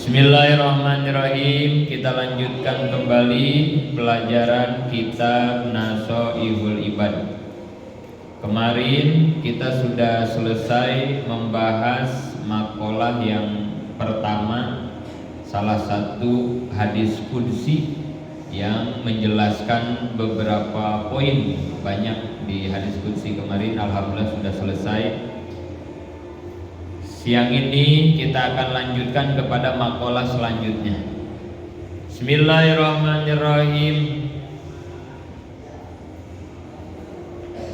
Bismillahirrahmanirrahim. Kita lanjutkan kembali pelajaran kitab Nashoihul Ibad. Kemarin kita sudah selesai membahas makalah yang pertama, salah satu hadis qudsi yang menjelaskan beberapa poin. Banyak di hadis qudsi kemarin, alhamdulillah sudah selesai. Siang ini kita akan lanjutkan kepada makalah selanjutnya. Bismillahirrahmanirrahim.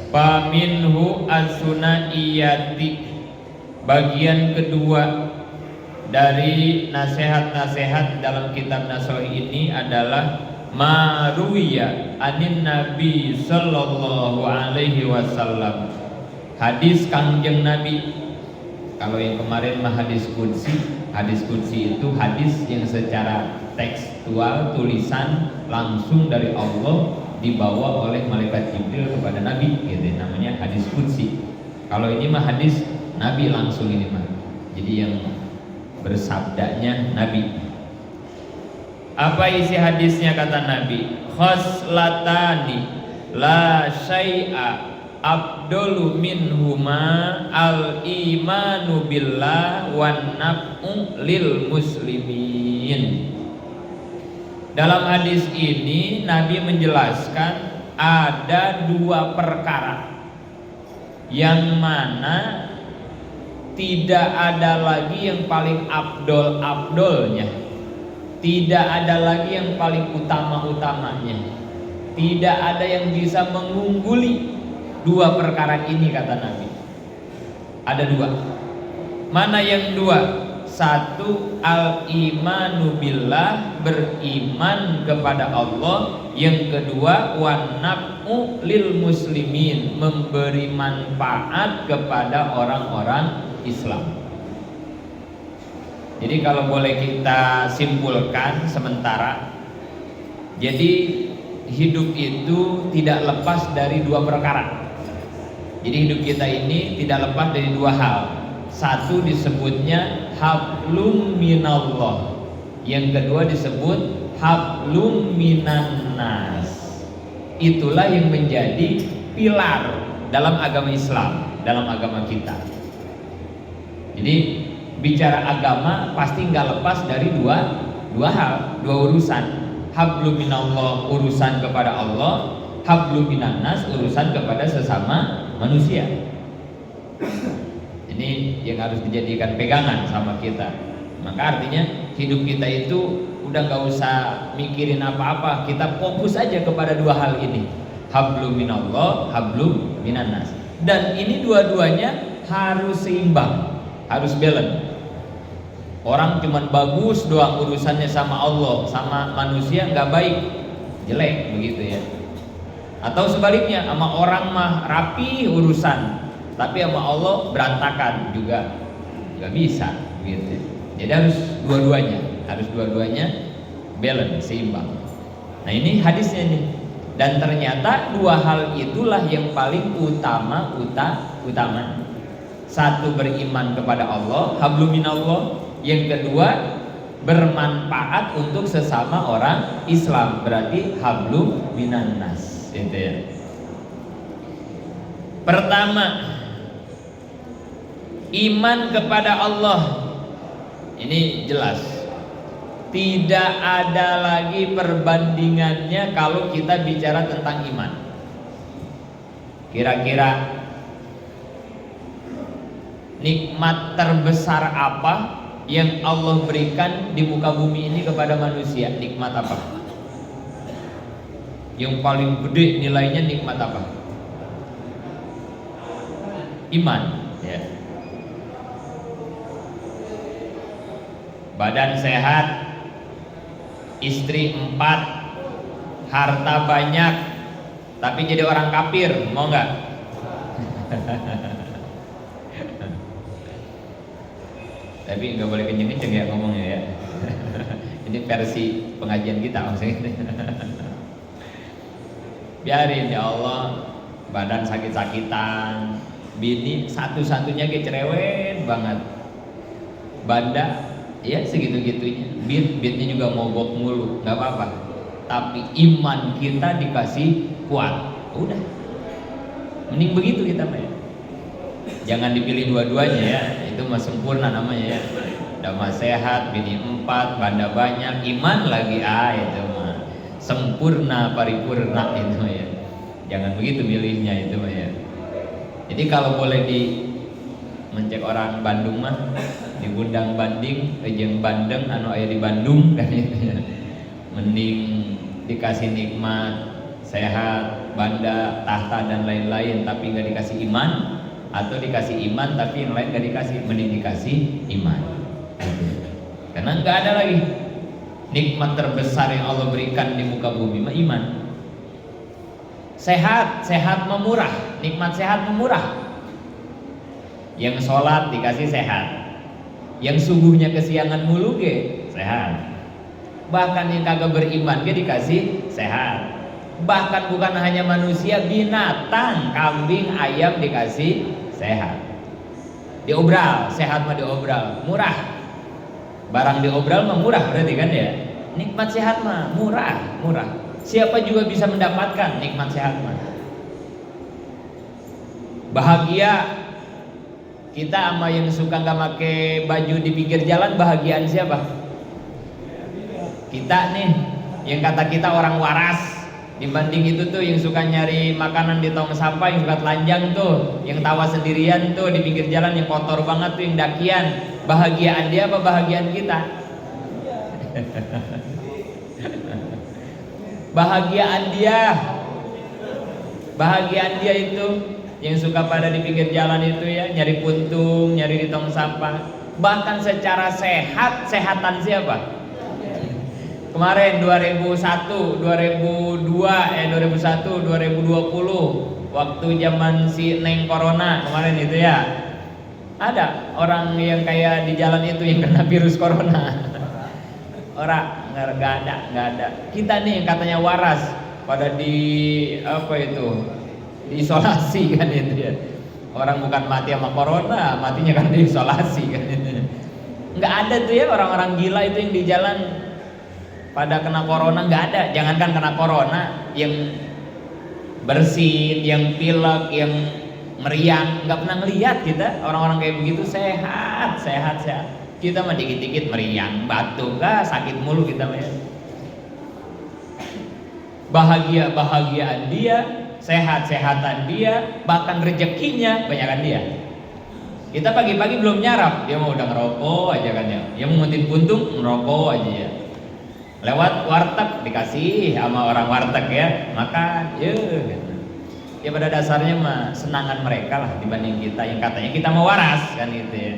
Faminhu as-sunaiyati. Bagian kedua dari nasihat-nasihat dalam kitab Nashoih ini adalah maruwiya anin Nabi sallallahu alaihi wasallam. Hadis Kangjeng Nabi. Kalau yang kemarin mah hadis qudsi itu hadis yang secara tekstual, tulisan langsung dari Allah dibawa oleh malaikat Jibril kepada Nabi, gitu namanya hadis qudsi. Kalau ini mah hadis Nabi langsung ini mah. Jadi yang bersabdanya Nabi. Apa isi hadisnya kata Nabi? Khoslatani la syai'a abdulu minhuma al-imanu billah wan naf'u lil muslimin. Dalam hadis ini Nabi menjelaskan ada dua perkara yang mana tidak ada lagi yang paling abdolnya, tidak ada lagi yang paling utama-utamanya, tidak ada yang bisa mengungguli dua perkara ini kata Nabi. Ada dua. Mana yang dua? Satu, al-imanu billah, beriman kepada Allah. Yang kedua, wan naf'u lil muslimin, memberi manfaat kepada orang-orang Islam. Jadi kalau boleh kita simpulkan sementara, jadi hidup itu tidak lepas dari dua perkara. Jadi hidup kita ini tidak lepas dari dua hal. Satu disebutnya hablum minallah, yang kedua disebut hablum minannas. Itulah yang menjadi pilar dalam agama Islam, dalam agama kita. Jadi bicara agama pasti nggak lepas dari dua hal, dua urusan. Hablum minallah, urusan kepada Allah. Hablum minannas, urusan kepada sesama manusia. Ini yang harus dijadikan pegangan sama kita. Maka artinya hidup kita itu udah gak usah mikirin apa-apa, kita fokus aja kepada dua hal ini, hablum minallah, hablum minannas. Dan ini dua-duanya harus seimbang, harus balance. Orang cuman bagus doang urusannya sama Allah, sama manusia nggak baik, jelek begitu ya. Atau sebaliknya, sama orang mah rapi urusan, tapi sama Allah berantakan juga, nggak bisa gitu. Jadi harus dua-duanya balance, seimbang. Nah ini hadisnya nih. Dan ternyata dua hal itulah yang paling utama. Satu, beriman kepada Allah, hablum minallah. Yang kedua, bermanfaat untuk sesama orang Islam, berarti hablum minannas. Itu ya. Pertama, iman kepada Allah. Ini jelas. Tidak ada lagi perbandingannya kalau kita bicara tentang iman. Kira-kira nikmat terbesar apa yang Allah berikan di muka bumi ini kepada manusia? Nikmat apa? Yang paling gede nilainya nikmat apa? Iman ya. Badan sehat, istri 4, harta banyak, tapi jadi orang kafir, mau nggak? Tapi nggak boleh kenceng-kenceng ya ngomongnya ya. Ini versi pengajian kita maksudnya. Biarin ya Allah, badan sakit-sakitan, bini satu-satunya cerewet banget, banda Ya segitu-gitunya. Beatnya juga mogok mulu, nggak apa-apa. Tapi iman kita dikasih kuat, udah. Mending begitu kita mah ya. Jangan dipilih dua-duanya ya, itu mah sempurna namanya ya. Udah mah sehat, bini 4, banda banyak, iman lagi itu mah sempurna paripurna itu mah ya. Jangan begitu milihnya itu mah ya. Jadi kalau boleh mencek orang Bandung mah di Gundang Banding, jeung Bandeng anu aya di Bandung kan itu ya. Mending dikasih nikmat, sehat, banda, tahta dan lain-lain tapi nggak dikasih iman, atau dikasih iman tapi yang lain nggak dikasih, mending dikasih iman. Karena nggak ada lagi nikmat terbesar yang Allah berikan di muka bumi mah iman. Sehat memurah, nikmat sehat memurah. Yang sholat dikasih sehat, yang subuhnya kesiangan mulu ge sehat. Bahkan yang kagak beriman ge dikasih sehat. Bahkan bukan hanya manusia, binatang, kambing, ayam dikasih sehat. Diobral, sehat mah diobral, murah. Barang diobral mah murah berarti kan ya. Nikmat sehat mah murah. Siapa juga bisa mendapatkan nikmat sehat mah. Bahagia kita sama yang suka nggak pakai baju di pinggir jalan, bahagiaan siapa? Kita nih, yang kata kita orang waras. Dibanding itu tuh yang suka nyari makanan di tong sampah, yang suka telanjang tuh, yang tawa sendirian tuh di pinggir jalan, yang kotor banget tuh, yang dakian. Bahagiaan dia apa bahagiaan kita? Bahagiaan dia itu yang suka pada di pinggir jalan itu ya, nyari puntung, nyari di tong sampah. Bahkan secara sehatan siapa? Kemarin 2001, 2020 waktu zaman si Neng Corona kemarin itu ya, ada orang yang kayak di jalan itu yang kena virus corona. Orang nggak ada. Kita nih yang katanya waras pada diisolasi kan itu ya. Orang bukan mati sama corona, matinya kan diisolasi kan itu. Nggak ada tuh ya orang-orang gila itu yang di jalan pada kena corona, nggak ada. Jangankan kena corona, yang bersin, yang pilek, yang meriang, nggak pernah ngeliat kita orang-orang kayak begitu. Sehat. Kita mah dikit-dikit meriang, batuk, sakit mulu kita mah. Bahagiaan dia, sehatan dia, bahkan rezekinya banyakan dia. Kita pagi-pagi belum nyarap, dia mau udah ngerokok aja kan ya. Dia mau nguntin puntung, ngerokok aja ya. Lewat warteg dikasih sama orang warteg ya, makan gitu. Ya pada dasarnya mah senangan mereka lah dibanding kita yang katanya kita mau waras kan gitu ya.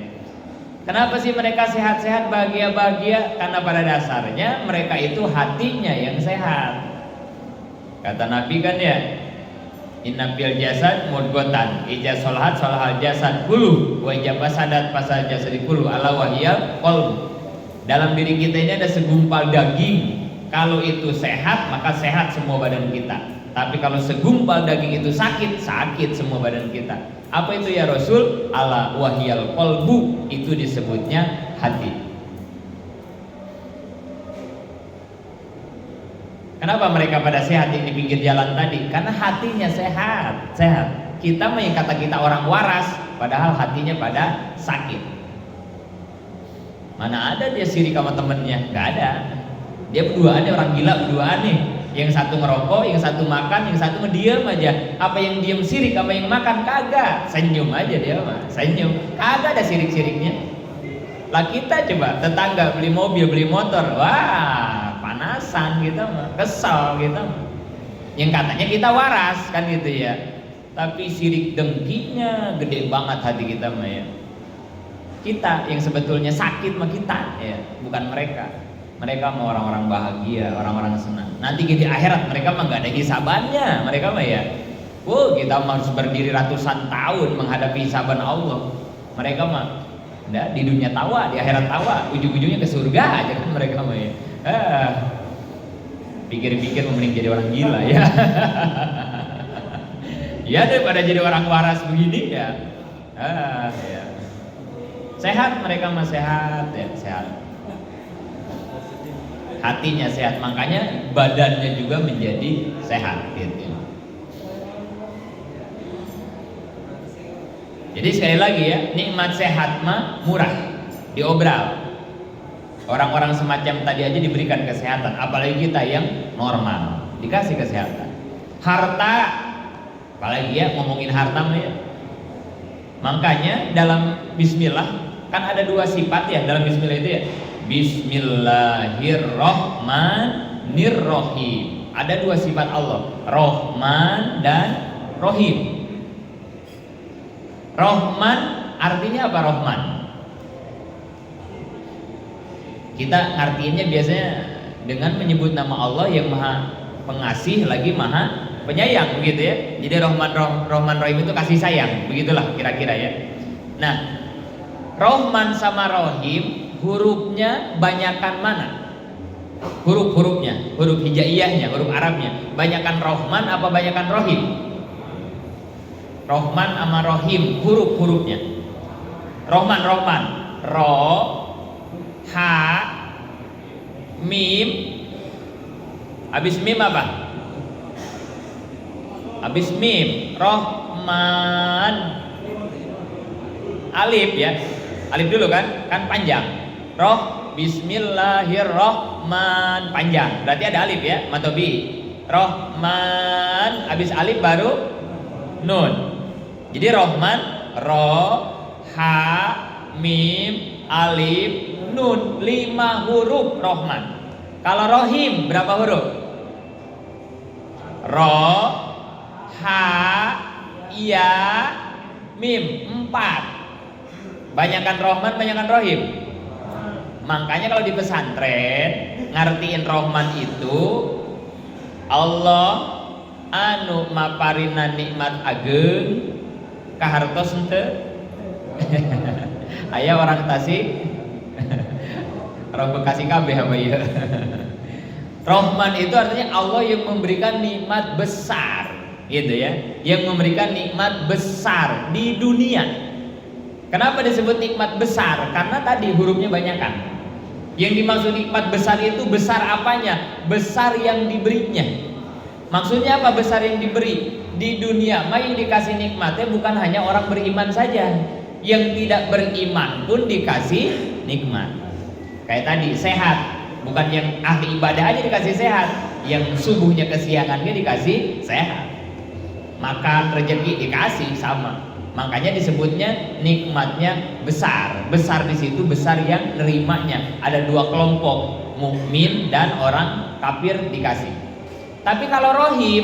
Kenapa sih mereka sehat-sehat, bahagia-bahagia? Karena pada dasarnya mereka itu hatinya yang sehat. Kata Nabi kan ya, inna fil jasad mudghatan, ija solahat solahal jasad kullu, wa ija fasadat fasad jasad kullu, ala wahiyal qalb. Dalam diri kita ini ada segumpal daging. Kalau itu sehat, maka sehat semua badan kita. Tapi kalau segumpal daging itu sakit, sakit semua badan kita. Apa itu ya Rasul? Ala wahiyal qalbu, itu disebutnya hati. Kenapa mereka pada sehat di pinggir jalan tadi? Karena hatinya sehat. Kita mah yang kata kita orang waras, padahal hatinya pada sakit. Mana ada dia sirik sama temennya? Gak ada. Dia berduaan, dia orang gila berduaan nih. Yang satu ngerokok, yang satu makan, yang satu ngediam aja. Apa yang diam sirik, apa yang makan kagak. Senyum aja dia mah, senyum. Kagak ada sirik-siriknya. Lah kita coba tetangga beli mobil, beli motor, wah panasan kita mah, kesal kita mah. Yang katanya kita waras kan gitu ya. Tapi sirik dengkinya gede banget hati kita mah ya. Kita yang sebetulnya sakit mah kita ya, bukan mereka. Mereka mau orang-orang bahagia, orang-orang senang. Nanti di akhirat mereka mah gak ada hisabannya, mereka mah ya. Kita mah harus berdiri ratusan tahun menghadapi hisaban Allah. Mereka mah enggak, di dunia tawa, di akhirat tawa, ujung-ujungnya ke surga aja kan mereka mah ya. Pikir-pikir mending jadi orang gila ya. Ya daripada jadi orang waras begini ya. Ya. Sehat mereka mah sehat ya, sehat. hatinya sehat, makanya badannya juga menjadi sehat gitu. Jadi sekali lagi ya, nikmat sehat mah murah, diobral. Orang-orang semacam tadi aja diberikan kesehatan, apalagi kita yang normal dikasih kesehatan. Harta, apalagi ya ngomongin harta mah ya. Makanya dalam bismillah kan ada dua sifat ya dalam bismillah itu ya. Bismillahirrohmanirrohim. Ada dua sifat Allah, Rohman dan Rohim. Rohman artinya apa Rohman? Kita ngartiinnya biasanya dengan menyebut nama Allah yang maha pengasih lagi maha penyayang begitu ya. Jadi Rohman Rohim itu kasih sayang, begitulah kira-kira ya. Nah, Rohman sama Rohim hurufnya banyakan mana? Huruf-hurufnya, huruf hijaiyahnya, huruf Arabnya. Banyakan Rohman apa banyakan Rohim? Rohman sama Rohim huruf-hurufnya. Rohman, Ro, Ha, Mim. Habis Mim apa? Habis Mim, Rohman. Alif ya. Alif dulu kan panjang. Roh, Bismillahirrohman, panjang. Berarti ada alif ya, matobi. Rohman, habis alif baru nun. Jadi Rohman, Ro, Ha, Mim, Alif, Nun, 5 huruf Rohman. Kalau Rohim berapa huruf? Ro, Ha, Ya, Mim, 4. Banyakan Rohman, banyakan Rohim. Makanya kalau di pesantren ngartiin Rohman itu Allah anu maparina nikmat ageng kahartos henteu. Aya orang Tasik orang Bekasi kabeh apa ieu. Rohman itu artinya Allah yang memberikan nikmat besar gitu ya, yang memberikan nikmat besar di dunia. Kenapa disebut nikmat besar? Karena tadi hurufnya banyakan. Yang dimaksud nikmat besar itu besar apanya? Besar yang diberinya. Maksudnya apa besar yang diberi? Di dunia mah yang dikasih nikmatnya bukan hanya orang beriman saja. Yang tidak beriman pun dikasih nikmat. Kayak tadi sehat, bukan yang ahli ibadah aja dikasih sehat, yang subuhnya kesiangannya dikasih sehat. Makan rezeki dikasih sama. Makanya disebutnya nikmatnya besar. Besar di situ besar yang nerimanya. Ada dua kelompok, mukmin dan orang kafir dikasih. Tapi kalau rohim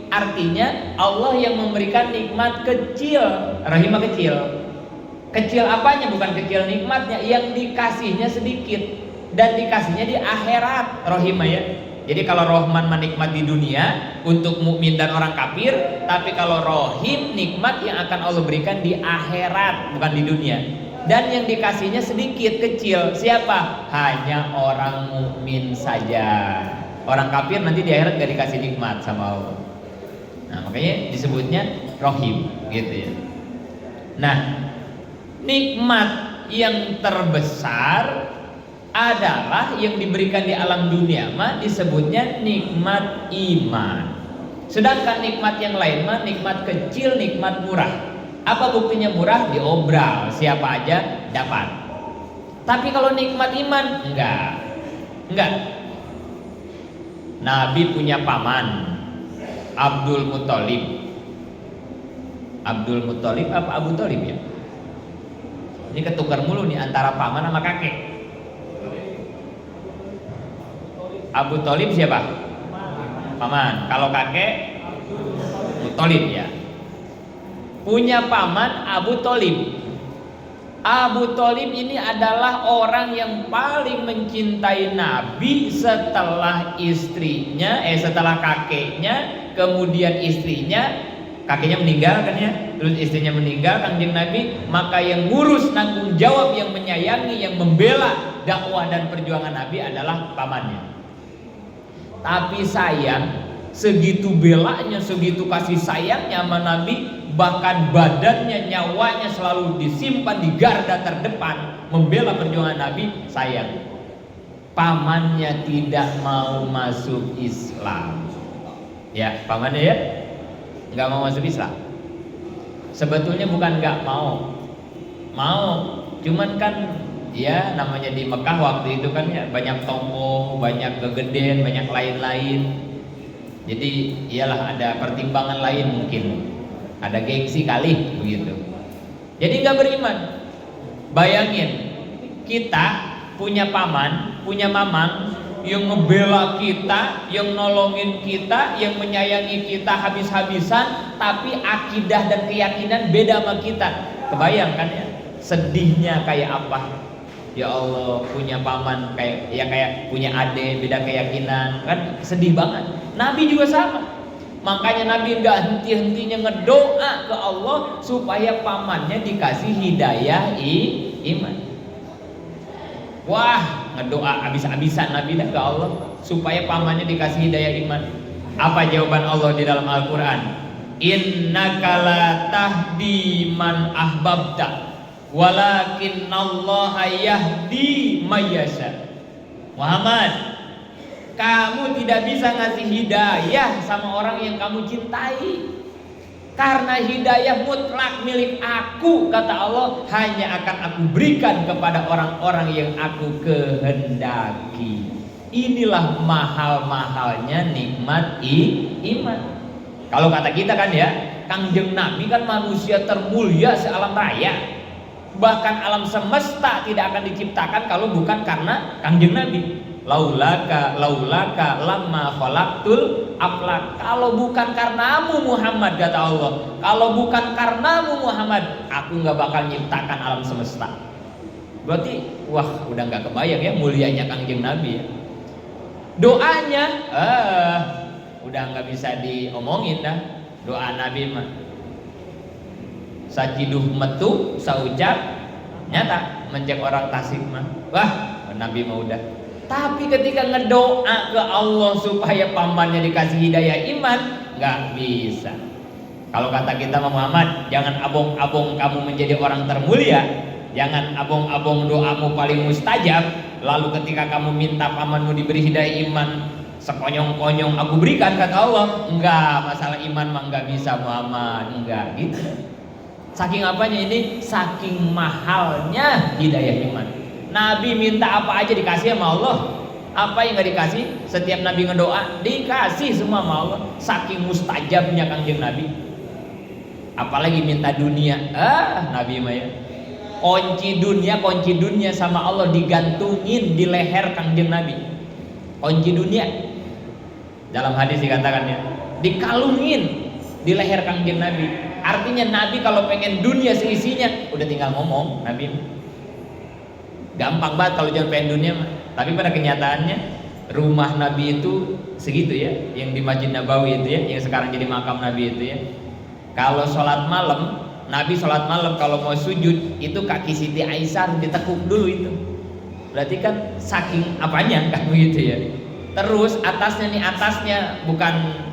artinya Allah yang memberikan nikmat kecil. Rohim kecil. Kecil apanya? Bukan kecil nikmatnya, yang dikasihnya sedikit dan dikasihnya di akhirat. Rohim ya. Jadi kalau Rohman menikmat di dunia untuk mukmin dan orang kafir, tapi kalau Rohim nikmat yang akan Allah berikan di akhirat, bukan di dunia. Dan yang dikasihnya sedikit, kecil. Siapa? Hanya orang mukmin saja. Orang kafir nanti di akhirat gak dikasih nikmat sama Allah. Nah, makanya disebutnya Rohim gitu ya. Nah, nikmat yang terbesar adalah yang diberikan di alam dunia mah disebutnya nikmat iman. Sedangkan nikmat yang lain mah nikmat kecil, nikmat murah. Apa buktinya murah? Diobral, siapa aja dapat. Tapi kalau nikmat iman enggak. Nabi punya paman Abdul Muthalib. Abdul Muthalib apa Abu Thalib ya? Ini ketukar mulu nih antara paman sama kakek. Abu Thalib siapa? Paman. Kalau kakek Muthalib ya. Punya paman Abu Thalib. Abu Thalib ini adalah orang yang paling mencintai Nabi setelah istrinya, setelah kakeknya, kemudian istrinya, kakeknya meninggal kan ya, terus istrinya meninggal kanjeng Nabi, maka yang ngurus nanggung jawab, yang menyayangi, yang membela dakwah dan perjuangan Nabi adalah pamannya. Tapi sayang, segitu belanya, segitu kasih sayangnya sama Nabi, bahkan badannya, nyawanya selalu disimpan di garda terdepan membela perjuangan Nabi. Sayang, pamannya tidak mau masuk Islam. Ya, pamannya ya nggak mau masuk Islam. Sebetulnya bukan nggak mau, cuman kan ya namanya di Mekah waktu itu kan ya banyak toko, banyak kegeden, banyak lain-lain. Jadi iyalah ada pertimbangan lain mungkin, ada gengsi kali begitu. Jadi nggak beriman. Bayangin kita punya paman, punya mamang yang ngebela kita, yang nolongin kita, yang menyayangi kita habis-habisan, tapi akidah dan keyakinan beda sama kita. Kebayangkan ya, sedihnya kayak apa? Ya Allah, punya paman kayak punya adik beda keyakinan, kan sedih banget. Nabi juga sama. Makanya Nabi nggak henti-hentinya ngedoa ke Allah supaya pamannya dikasih hidayah iman. Wah, ngedoa habis-habisan Nabi dah ke Allah supaya pamannya dikasih hidayah iman. Apa jawaban Allah di dalam Al-Quran? Innaka la tahdi man ahbabta walakinnallaha yahdi mayyasha. Muhammad, kamu tidak bisa ngasih hidayah sama orang yang kamu cintai, karena hidayah mutlak milik aku, kata Allah, hanya akan aku berikan kepada orang-orang yang aku kehendaki. Inilah mahal-mahalnya nikmat iman. Kalau kata kita kan ya, Kangjeng Nabi kan manusia termulia sealam raya. Bahkan alam semesta tidak akan diciptakan kalau bukan karena Kangjeng Nabi. Laulaka lamma khalaqtul aflak. Kalau bukan karenamu Muhammad, kata Allah, kalau bukan karenamu Muhammad, aku nggak bakal nyiptakan alam semesta. Berarti wah, udah nggak kebayang ya mulianya Kangjeng Nabi ya. Doanya udah nggak bisa diomongin dah. Doa Nabi mah sajiduh metu saucap nyata, mencek orang Tasik mah wah Nabi mah udah. Tapi ketika ngedoa ke Allah supaya pamannya dikasih hidayah iman, nggak bisa. Kalau kata kita Muhammad, jangan abong-abong kamu menjadi orang termulia, jangan abong-abong doamu paling mustajab, lalu ketika kamu minta pamanmu diberi hidayah iman, sekonyong-konyong aku berikan, kata Allah. Enggak, masalah iman mah nggak bisa Muhammad, enggak gitu. Saking apanya ini? Saking mahalnya hidayah iman. Nabi minta apa aja dikasih sama Allah. Apa yang nggak dikasih? Setiap Nabi ngedoa dikasih semua sama Allah. Saking mustajabnya Kangjeng Nabi. Apalagi minta dunia, Nabi mah ya. Kunci dunia sama Allah digantungin di leher Kangjeng Nabi. Kunci dunia, dalam hadis dikatakan ya, dikalungin di leher Kangjeng Nabi. Artinya Nabi kalau pengen dunia seisinya udah tinggal ngomong. Nabi gampang banget kalau jangan pengen dunia mah. Tapi pada kenyataannya rumah Nabi itu segitu ya, yang di Masjid Nabawi itu ya, yang sekarang jadi makam Nabi itu ya. Kalau sholat malam, Nabi sholat malam kalau mau sujud itu kaki Siti Aisyah ditekuk dulu itu. Berarti kan saking apanya kan begitu ya. Terus atasnya bukan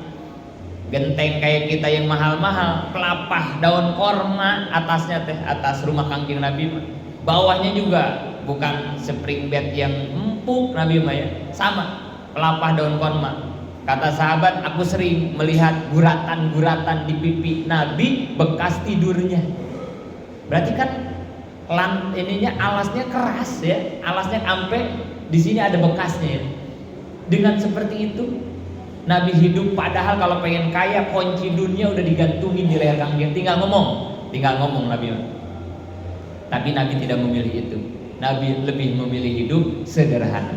genteng kayak kita yang mahal-mahal, pelapah daun korma atasnya teh, atas rumah Kangjeng Nabi mah. Bawahnya juga bukan spring bed yang empuk Nabi mah ya, sama pelapah daun korma. Kata sahabat, aku sering melihat guratan-guratan di pipi Nabi bekas tidurnya. Berarti kan alasnya keras ya, alasnya sampai di sini ada bekasnya ya. Dengan seperti itu Nabi hidup, padahal kalau pengen kaya kunci dunia udah digantungin di leher Kangjeng, tinggal ngomong Nabi. Tapi Nabi tidak memilih itu. Nabi lebih memilih hidup sederhana.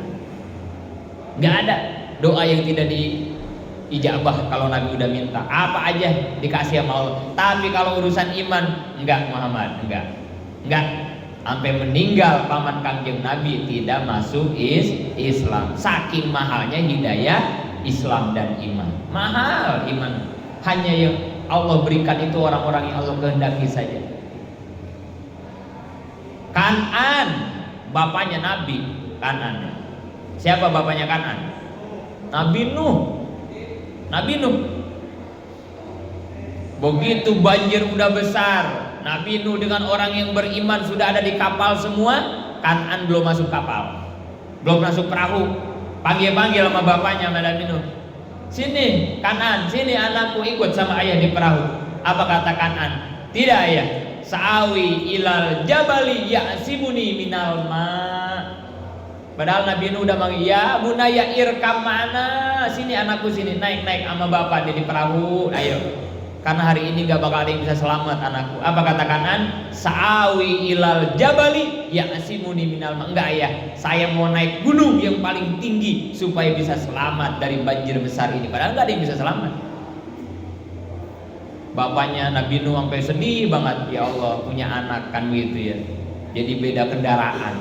Gak ada doa yang tidak diijabah kalau Nabi udah minta. Apa aja dikasih sama Allah. Tapi kalau urusan iman, enggak Muhammad, enggak. Sampai meninggal paman Kangjeng Nabi tidak masuk Islam. Saking mahalnya hidayah Islam dan iman. Mahal iman. Hanya yang Allah berikan itu orang-orang yang Allah kehendaki saja. Kan'an, bapaknya Nabi, Kan'an. Siapa bapaknya Kan'an? Nabi Nuh. Begitu banjir udah besar, Nabi Nuh dengan orang yang beriman sudah ada di kapal semua, Kan'an belum masuk kapal. belum masuk perahu, panggil-panggil sama bapaknya Nabi Nuh, sini Kanan, sini anakku ikut sama ayah di perahu. Apa kata Kanan? Tidak ayah, sa'awi ilal jabali ya'simuni minal ma. Padahal Nabi Nuh udah manggil, ya bunaya irkam mana, sini anakku sini, naik sama bapak di perahu, ayo. Karena hari ini gak bakal ada yang bisa selamat anakku. Apa kata Kanan? Sa'awi ilal jabali ya'simuni minal ma. Enggak ayah, saya mau naik gunung yang paling tinggi supaya bisa selamat dari banjir besar ini. Padahal gak ada yang bisa selamat. Bapaknya Nabi Nuh sampai sedih banget, ya Allah punya anak kan gitu ya. Jadi beda kendaraan.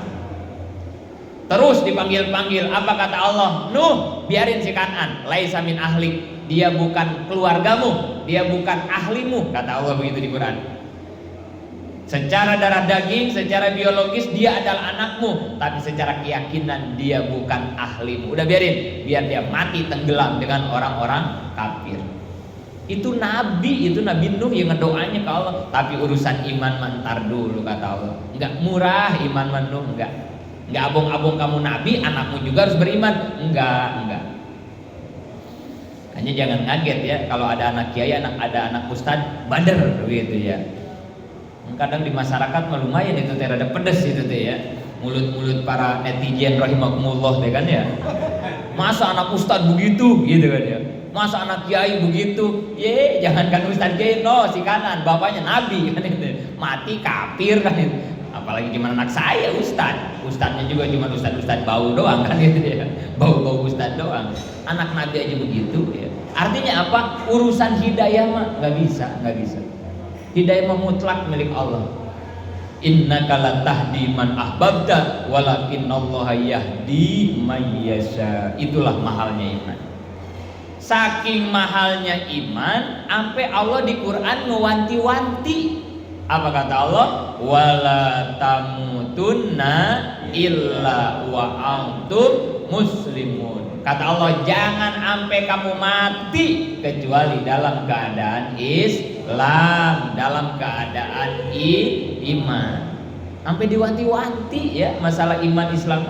Terus dipanggil-panggil, apa kata Allah? Nuh, biarin si Kanan, laisa min ahlik. Dia bukan keluargamu, dia bukan ahlimu, kata Allah begitu di Quran. Secara darah daging, secara biologis dia adalah anakmu, tapi secara keyakinan dia bukan ahlimu. Udah biarin, biar dia mati tenggelam dengan orang-orang kafir. Itu Nabi Nuh yang ngedoanya ke Allah. Tapi urusan iman mantar dulu kata Allah. Enggak murah iman Nuh, enggak abong-abong kamu Nabi, anakmu juga harus beriman. Enggak. Hanya jangan ngaget ya kalau ada anak kiai, ada anak ustad bader gitu ya. Kadang di masyarakat lumayan itu rada pedes itu tuh ya. Mulut-mulut para netizen rahimakumullah deh kan ya. Masa anak ustad begitu gitu kan ya. Masa anak kiai begitu? Ye, jangankan ustad kiai, no, si Kanan bapaknya Nabi kan itu. Mati kafir kan itu. Apalagi gimana anak saya ustadnya juga cuma ustad bau doang kan gitu ya. Bau ustad doang. Anak Nabi aja begitu ya. Artinya apa? Urusan hidayah mah nggak bisa. Hidayah mah mutlak milik Allah. Innaka latahdi man ahbabta walakinallaha yahdi man yasha. Itulah mahalnya iman. Saking mahalnya iman, sampai Allah di Quran ngewanti-wanti. Apa kata Allah? Wala tamutunna illa wa antum muslimun. Kata Allah, jangan sampai kamu mati kecuali dalam keadaan Islam, dalam keadaan iman. Sampai diwanti-wanti ya masalah iman Islam.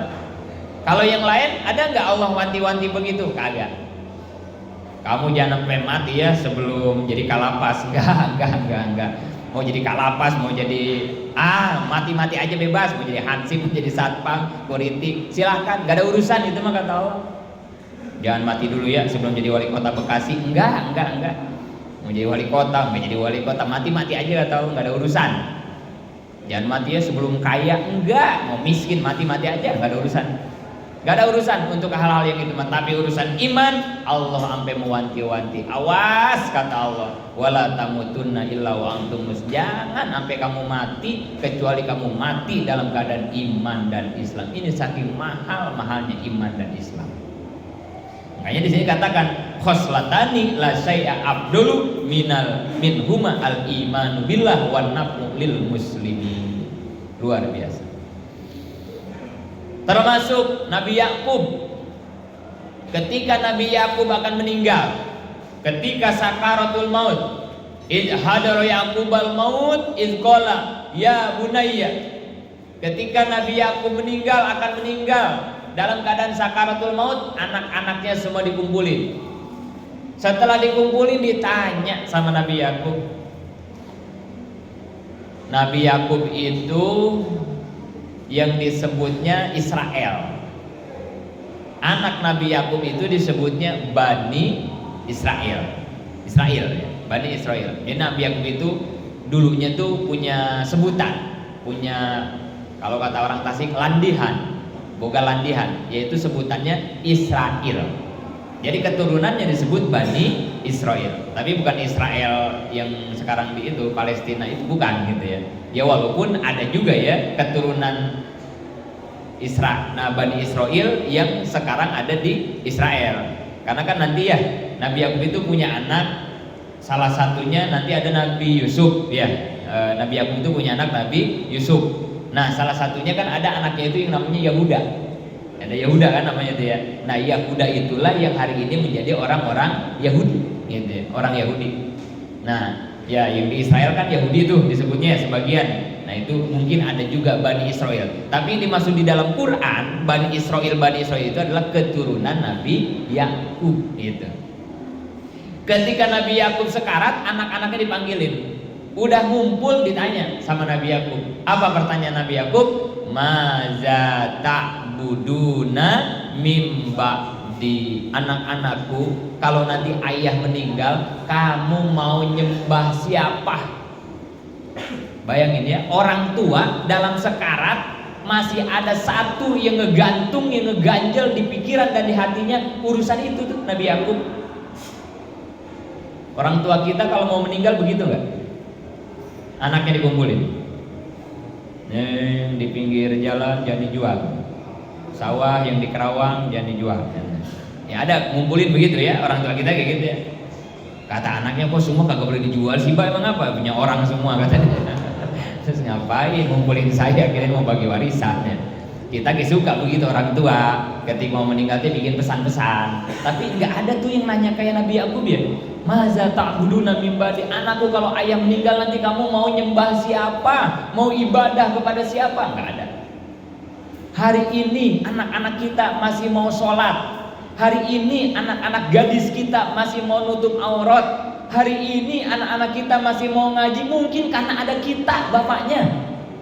Kalau yang lain ada nggak Allah wanti-wanti begitu? Kagak. Kamu jangan sampai mati ya sebelum jadi kalapas. Enggak. Mau jadi kalapas, mau jadi mati-mati aja bebas, mau jadi hansip, mau jadi satpam, politik, silahkan, gak ada urusan itu mah kata Allah. Jangan mati dulu ya sebelum jadi wali kota Bekasi. Enggak. Mau jadi wali kota, mati-mati aja kata Allah, gak ada urusan. Jangan mati ya sebelum kaya, enggak. Mau miskin, mati-mati aja, gak ada urusan. Gak ada urusan untuk hal-hal yang itu, tapi urusan iman Allah sampai mewanti-wanti. Awas kata Allah, wala tamutunna illa wa antum muslimun. Jangan sampai kamu mati kecuali kamu mati dalam keadaan iman dan Islam. Ini saking mahalnya iman dan Islam. Makanya di sini katakan khoslatani la syai'a abdulu minhuma al imanu billah wan naf'u lil muslimin. Luar biasa. Termasuk Nabi Yakub. Ketika Nabi Yakub akan meninggal, ketika sakaratul maut, id hadara Yaqubal maut id qala ya bunayya. Ketika Nabi Yakub akan meninggal dalam keadaan sakaratul maut, anak-anaknya semua dikumpulin. Setelah dikumpulin ditanya sama Nabi Yakub. Nabi Yakub itu yang disebutnya Israel. Anak Nabi Yakub itu disebutnya Bani Israel. Bani Israel. Jadi Nabi Yakub itu dulunya tuh punya sebutan, punya kalau kata orang Tasik landihan, boga landihan, yaitu sebutannya Israel. Jadi keturunannya disebut Bani Israel. Tapi bukan Israel yang sekarang di itu Palestina itu bukan gitu ya. Ya walaupun ada juga ya keturunan Bani Israel yang sekarang ada di Israel. Karena kan nanti ya Nabi Yakub itu punya anak, salah satunya nanti ada Nabi Yusuf ya. Nabi Yakub itu punya anak Nabi Yusuf. Nah salah satunya kan ada anaknya itu yang namanya Yahuda. Ada Yahuda kan namanya itu ya. Nah Yahuda itulah yang hari ini menjadi orang-orang Yahudi gitu ya, orang Yahudi. Nah ya yang di Israel kan Yahudi tuh disebutnya sebagian. Nah itu mungkin ada juga Bani Israel. Tapi yang dimaksud di dalam Quran Bani Israel itu adalah keturunan Nabi Yakub gitu. Ketika Nabi Yakub sekarat, anak-anaknya dipanggilin. Udah ngumpul, ditanya sama Nabi Yakub. Apa pertanyaan Nabi Yakub? Maza ta'buduna mimba di anak-anakku, kalau nanti ayah meninggal, kamu mau nyembah siapa? Bayangin ya, orang tua dalam sekarat masih ada satu yang ngegantung, yang ngeganjel di pikiran dan di hatinya, urusan itu tuh Nabi Yakub. Orang tua kita kalau mau meninggal begitu nggak? Anaknya dikumpulin, di pinggir jalan jangan dijual, sawah yang di Kerawang jangan dijual. Ya ada ngumpulin begitu ya, orang tua kita kayak gitu ya. Kata anaknya, kok semua kagak boleh dijual sih, Mbak? Emang apa? Punya orang semua katanya. Terus ngapain ngumpulin saya, kira mau bagi warisannya. Kita gak suka begitu orang tua, ketika mau meninggal dia bikin pesan-pesan. Tapi nggak ada tuh yang nanya kayak Nabi Yakub ya. Maza ta'buduna min ba'di, anakku kalau ayah meninggal nanti kamu mau nyembah siapa? Mau ibadah kepada siapa? Nggak ada. Hari ini anak-anak kita masih mau sholat. Hari ini anak-anak gadis kita masih mau nutup aurat. Hari ini anak-anak kita masih mau ngaji, mungkin karena ada kita bapaknya,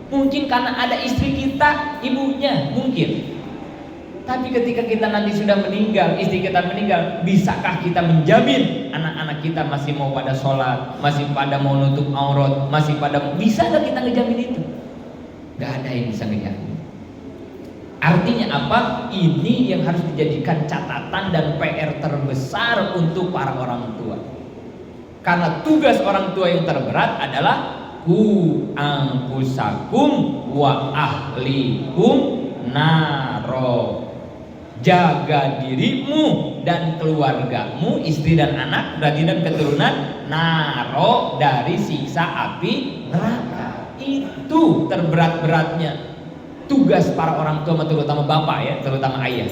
mungkin karena ada istri kita ibunya, mungkin. Tapi ketika kita nanti sudah meninggal, istri kita meninggal, bisakah kita menjamin anak-anak kita masih mau pada sholat, masih pada mau nutup aurat, masih pada bisa nggak kita ngejamin itu? Gak ada yang bisa ngejamin. Artinya apa? Ini yang harus dijadikan catatan dan PR terbesar untuk para orang tua. Karena tugas orang tua yang terberat adalah ku anfusakum wa ahlikum naro. Jaga dirimu dan keluargamu, istri dan anak, berarti dan keturunan, naro dari siksa api neraka. Itu terberat-beratnya tugas para orang tua, terutama bapak ya, terutama ayah.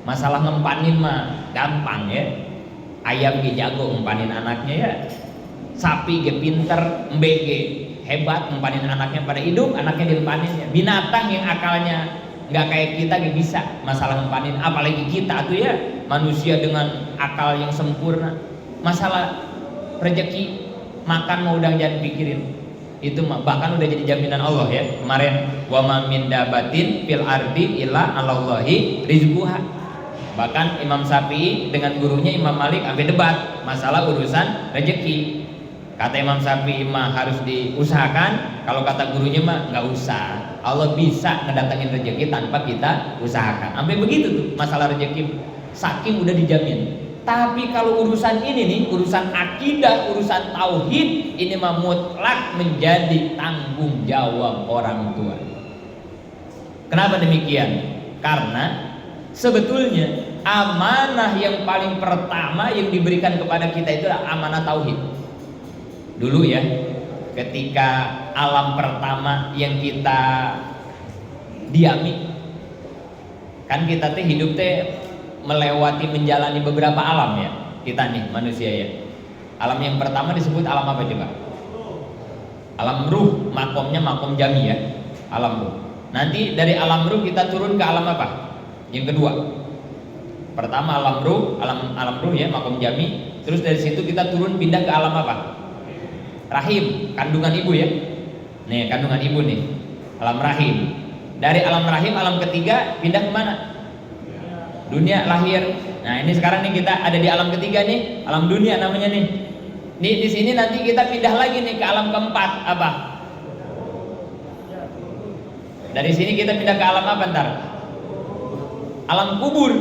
Masalah ngempanin mah gampang ya. Ayam ge jago ngempanin anaknya ya. Sapi ge pinter, embe ge hebat ngempanin anaknya pada hidup, anaknya dilempaninnya. Binatang yang akalnya nggak kayak kita gak bisa masalah ngempanin, apalagi kita tuh ya manusia dengan akal yang sempurna. Masalah rezeki makan mau udah jangan pikirin, itu bahkan udah jadi jaminan Allah ya. Kemarin wa ma min dabatin fil ardi illa 'alallahi rizquha. Bahkan Imam Syafi'i dengan gurunya Imam Malik sampai debat masalah urusan rezeki. Kata Imam Syafi'i mah harus diusahakan, kalau kata gurunya mah nggak usah. Allah bisa ngedatangin rezeki tanpa kita usahakan. Sampai begitu tuh masalah rezeki, saking udah dijamin. Tapi kalau urusan ini nih, urusan akidah, urusan tauhid, ini mah mutlak menjadi tanggung jawab orang tua. Kenapa demikian? Karena sebetulnya amanah yang paling pertama yang diberikan kepada kita itu adalah amanah tauhid. Dulu ya, ketika alam pertama yang kita diami, kan kita teh hidup teh melewati menjalani beberapa alam ya, kita nih manusia ya. Alam yang pertama disebut alam apa coba? Alam ruh, makomnya makom jami ya, alam ruh. Nanti dari alam ruh kita turun ke alam apa? Yang kedua. Pertama alam ruh, alam ruh ya, makom jami. Terus dari situ kita turun pindah ke alam apa? Rahim, kandungan ibu ya. Nih, kandungan ibu nih. Alam rahim. Dari alam rahim, alam ketiga pindah ke mana? Dunia lahir. Nah, ini sekarang nih kita ada di alam ketiga nih, alam dunia namanya nih. Nih di sini nanti kita pindah lagi nih ke alam keempat apa? Dari sini kita pindah ke alam apa ntar? Alam kubur.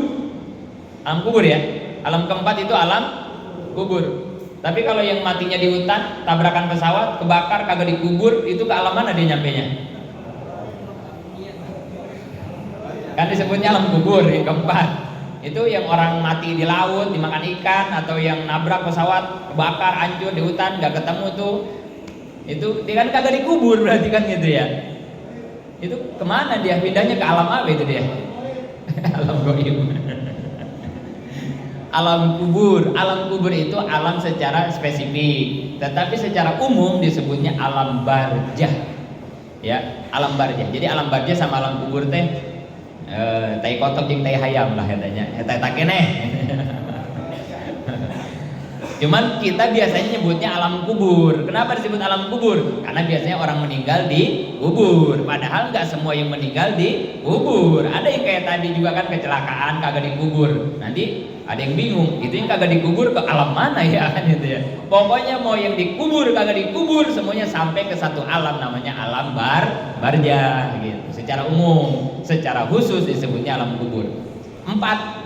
Alam kubur ya. Alam keempat itu alam kubur. Tapi kalau yang matinya di hutan, tabrakan pesawat, kebakar, kagak dikubur, itu ke alam mana dia nyampenya? Kan disebutnya alam kubur yang keempat. Itu yang orang mati di laut, dimakan ikan, atau yang nabrak pesawat, kebakar, hancur di hutan, gak ketemu tuh. Itu dia kan kagak dikubur berarti kan gitu ya. Itu kemana dia? Pindahnya ke alam apa itu dia? Alam goib. Alam kubur itu alam secara spesifik, tetapi secara umum disebutnya alam barzah. ya, alam barjah. Jadi alam barjah sama alam kubur teh tai kotok jeung tai hayam lah katanya. Eta keneh. Cuman kita biasanya nyebutnya alam kubur. Kenapa disebut alam kubur? Karena biasanya orang meninggal di kubur. Padahal nggak semua yang meninggal di kubur. Ada yang kayak tadi juga kan kecelakaan kagak dikubur. Nanti ada yang bingung, itu yang kagak dikubur ke alam mana ya kan gitu ya. Pokoknya mau yang dikubur kagak dikubur semuanya sampai ke satu alam namanya alam barjah gitu. Secara umum, secara khusus disebutnya alam kubur. 4,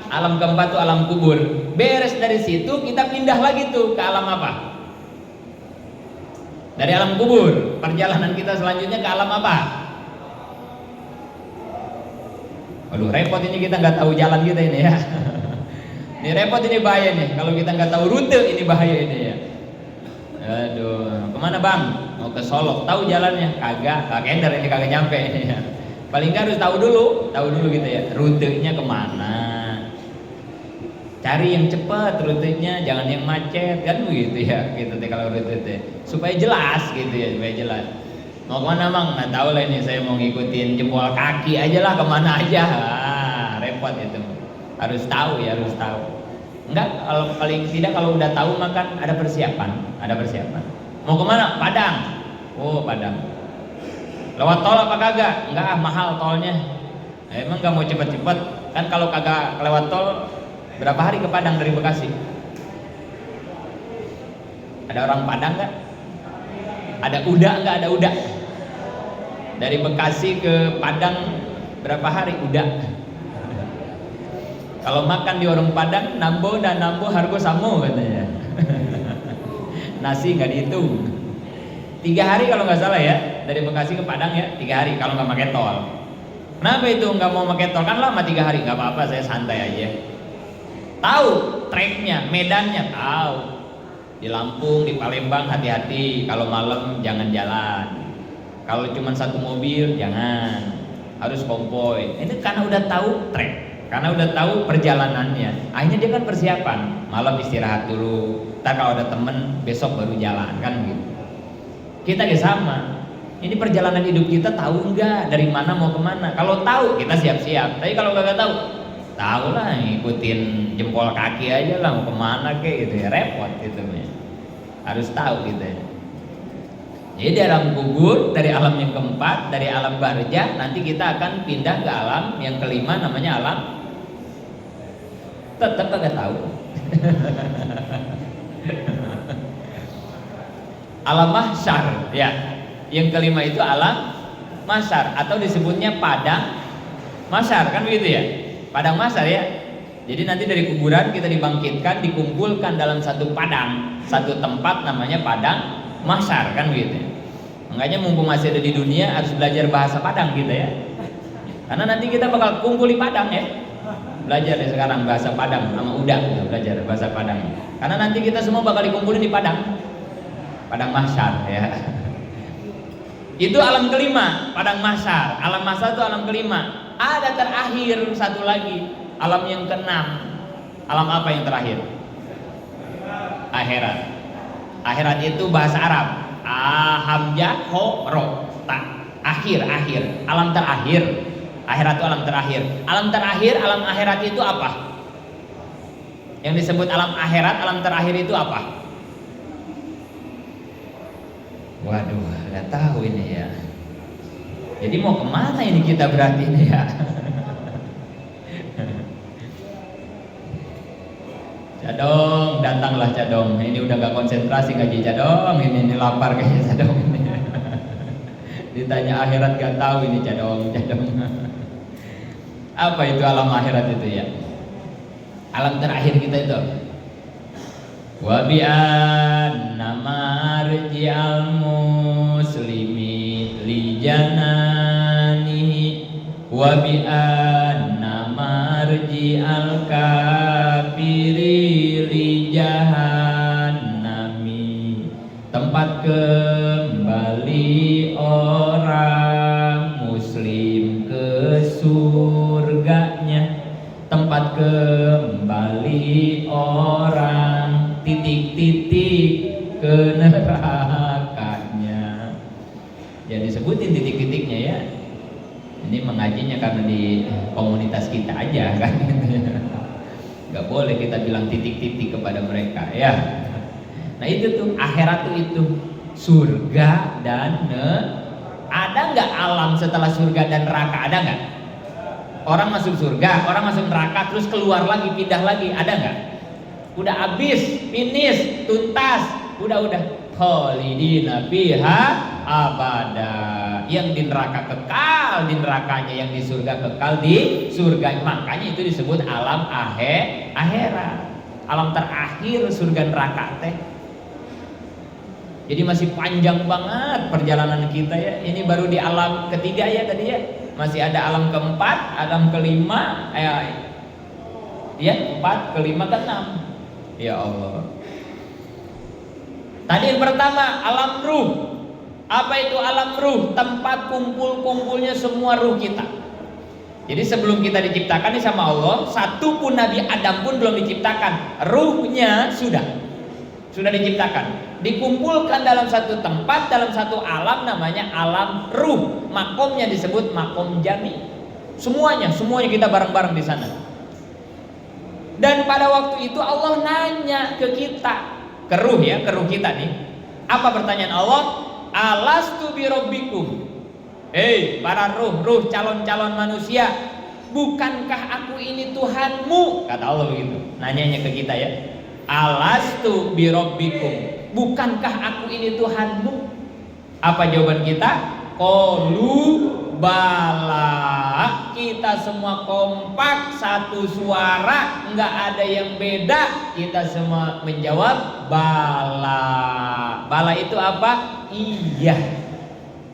alam keempat tuh alam kubur. Beres dari situ kita pindah lagi tuh ke alam apa? Dari alam kubur, perjalanan kita selanjutnya ke alam apa? Waduh, repot ini, kita nggak tahu jalan kita ini ya. Ini repot, ini bahaya nih. Kalau kita nggak tahu rute ini bahaya ini ya. Aduh, kemana bang? Mau ke Solo, tahu jalannya? Kagak, kagak ini kagak nyampe ini ya. Paling nggak harus tahu dulu gitu ya. Rutenya kemana? Cari yang cepat rutenya, jangan yang macet kan begitu ya. Gitu deh kalau rute supaya jelas gitu ya, supaya jelas. Mau kemana bang? Nggak tahu lah ini, saya mau ngikutin jempol kaki aja lah, kemana aja. Repot itu. Harus tahu ya, harus tahu. Enggak, kalau paling tidak kalau udah tahu makan ada persiapan. Mau kemana? Padang. Oh Padang. Lewat tol apa kagak? Enggak, mahal tolnya. Emang nggak mau cepet-cepet? Kan kalau kagak lewat tol berapa hari ke Padang dari Bekasi? Ada orang Padang nggak? Ada udah nggak? Ada udah. Dari Bekasi ke Padang berapa hari? Udah. Kalau makan di warung Padang, nambo dan nambo harga samo katanya. Nasi nggak dihitung. 3 hari kalau nggak salah ya, dari Bekasi ke Padang ya 3 hari kalau nggak pakai tol. Kenapa itu nggak mau pakai tol? Kan lama 3 hari, nggak apa-apa, saya santai aja. Tahu treknya, medannya tahu. Di Lampung, di Palembang hati-hati, kalau malam jangan jalan. Kalau cuma satu mobil jangan, harus konvoy. Ini karena udah tahu trek, karena udah tahu perjalanannya. Akhirnya dia kan persiapan, malam istirahat dulu. Ntar kalau ada temen besok baru jalan kan gitu. Kita juga sama. Ini perjalanan hidup kita tahu enggak dari mana mau kemana? Kalau tahu kita siap-siap. Tapi kalau nggak tahu lah, ngikutin jempol kaki aja lah, mau kemana kek gitu ya, repot gitu ya. Harus tahu gitu ya. Jadi dari alam kubur, dari alam yang keempat, dari alam barjah, nanti kita akan pindah ke alam yang kelima namanya alam tetap kagak tahu. Alam mahsyar ya. Yang kelima itu alam mahsyar atau disebutnya padang mahsyar kan begitu ya. Padang mahsyar ya. Jadi nanti dari kuburan kita dibangkitkan, dikumpulkan dalam satu padang, satu tempat namanya padang mahsyar kan begitu. Makanya mumpung masih ada di dunia harus belajar bahasa Padang gitu ya. Karena nanti kita bakal kumpul di Padang ya. Belajar dari sekarang bahasa Padang sama udah belajar bahasa Padang. Karena nanti kita semua bakal dikumpulin di Padang. Padang mahsyar ya. Itu alam kelima, padang mahsyar. Alam mahsyar itu alam kelima. Ada terakhir satu lagi, alam yang keenam. Alam apa yang terakhir? Akhirat. Akhirat itu bahasa Arab. Hamzah ho ro ta. Akhir. Alam terakhir. Akhirat itu alam terakhir. Alam terakhir, alam akhirat itu apa? Yang disebut alam akhirat, alam terakhir itu apa? Waduh, nggak tahu ini ya. Jadi mau kemana ini kita berarti ini ya? Cadong, datanglah Cadong. Ini udah nggak konsentrasi ngaji Cadong. Ini lapar kayaknya Cadong ini. Ditanya akhirat nggak tahu ini Cadong. Apa itu alam akhirat itu ya? Alam terakhir kita itu. Wa bi anna marji'al muslimi li jananihi wa bi anna marji'al kafiri li jahannami. Tempat kembali orang muslim ke surganya, tempat kembali orang titik-titik ke nerakanya. Ya disebutin titik-titik Ini mengajinya karena di komunitas kita aja kan. Nggak boleh kita bilang titik-titik kepada mereka ya. Nah itu tuh akhirat tuh itu surga dan ada nggak alam setelah surga dan neraka, ada nggak? Orang masuk surga, orang masuk neraka, terus keluar lagi, pindah lagi, ada nggak? Udah habis, finish, tuntas, udah khalidina fiha abada. Yang di neraka kekal di nerakanya, yang di surga kekal di surga. Makanya itu disebut alam akhirat, alam terakhir surga neraka teh. Jadi masih panjang banget perjalanan kita ya. Ini baru di alam ketiga ya tadi ya. Masih ada alam keempat, alam kelima, ya 4, kelima, keenam. Ya Allah. Tadi yang pertama alam ruh. Apa itu alam ruh? Tempat kumpul-kumpulnya semua ruh kita. Jadi sebelum kita diciptakan nih sama Allah, satu pun Nabi Adam pun belum diciptakan. Ruhnya sudah diciptakan. Dikumpulkan dalam satu tempat, dalam satu alam, namanya alam ruh. Makomnya disebut makom jami. Semuanya kita bareng-bareng di sana. Dan pada waktu itu Allah nanya ke kita, ke ruh kita nih. Apa pertanyaan Allah? Alastu birabbikum. Hei para ruh calon-calon manusia, bukankah aku ini Tuhanmu? Kata Allah begitu. Nanyanya ke kita ya. Alastu birabbikum, bukankah aku ini Tuhanmu? Apa jawaban kita? Qalu bala. Kita semua kompak, satu suara, nggak ada yang beda. Kita semua menjawab bala. Bala itu apa?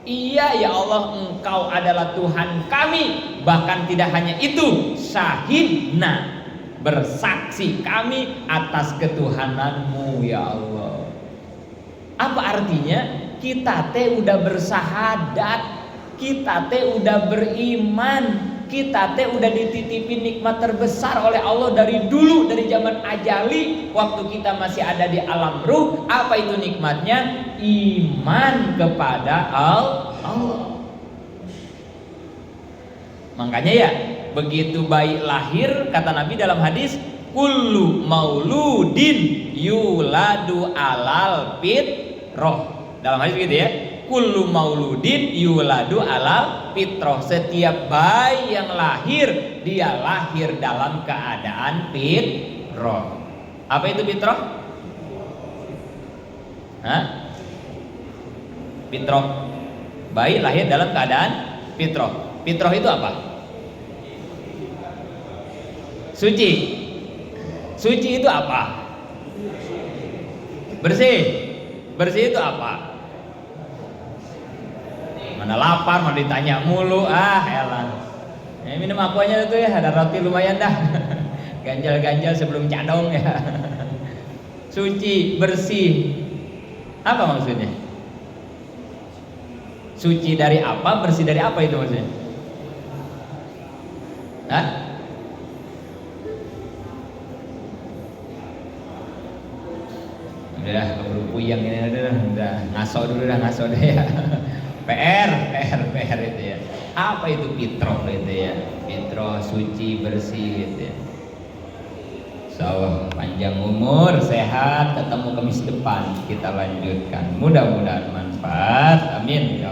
Iya ya Allah, Engkau adalah Tuhan kami. Bahkan tidak hanya itu, syahidna, bersaksi kami atas ketuhananmu ya Allah. Apa artinya? Kita teh udah bersahadat, kita teh udah beriman, kita teh udah dititipin nikmat terbesar oleh Allah dari dulu, dari zaman ajali, waktu kita masih ada di alam ruh. Apa itu nikmatnya? Iman kepada Allah. Makanya ya, begitu bayi lahir, kata Nabi dalam hadis, kullu mauludin yuladu alal fitrah. Dalam hadis gitu ya, kullu mauludin yuladu alal fitrah. Setiap bayi yang lahir, dia lahir dalam keadaan fitrah. Apa itu fitrah? Fitrah. Bayi lahir dalam keadaan fitrah. Fitrah itu apa? Suci. Suci itu apa? Bersih. Bersih itu apa? Mana lapar, mau ditanya mulu. Elah. Minum aquanya itu ya, ada roti lumayan dah. Ganjal-ganjal sebelum cadong ya. Suci, bersih. Apa maksudnya? Suci dari apa, bersih dari apa itu maksudnya? Udah keburu puyeng ini, udah ngaso dulu ya. PR itu ya. Apa itu fitrah itu ya? Fitrah suci, bersih gitu ya. Insyaallah panjang umur, sehat, ketemu Kamis depan kita lanjutkan. Mudah-mudahan manfaat. Amin ya Allah.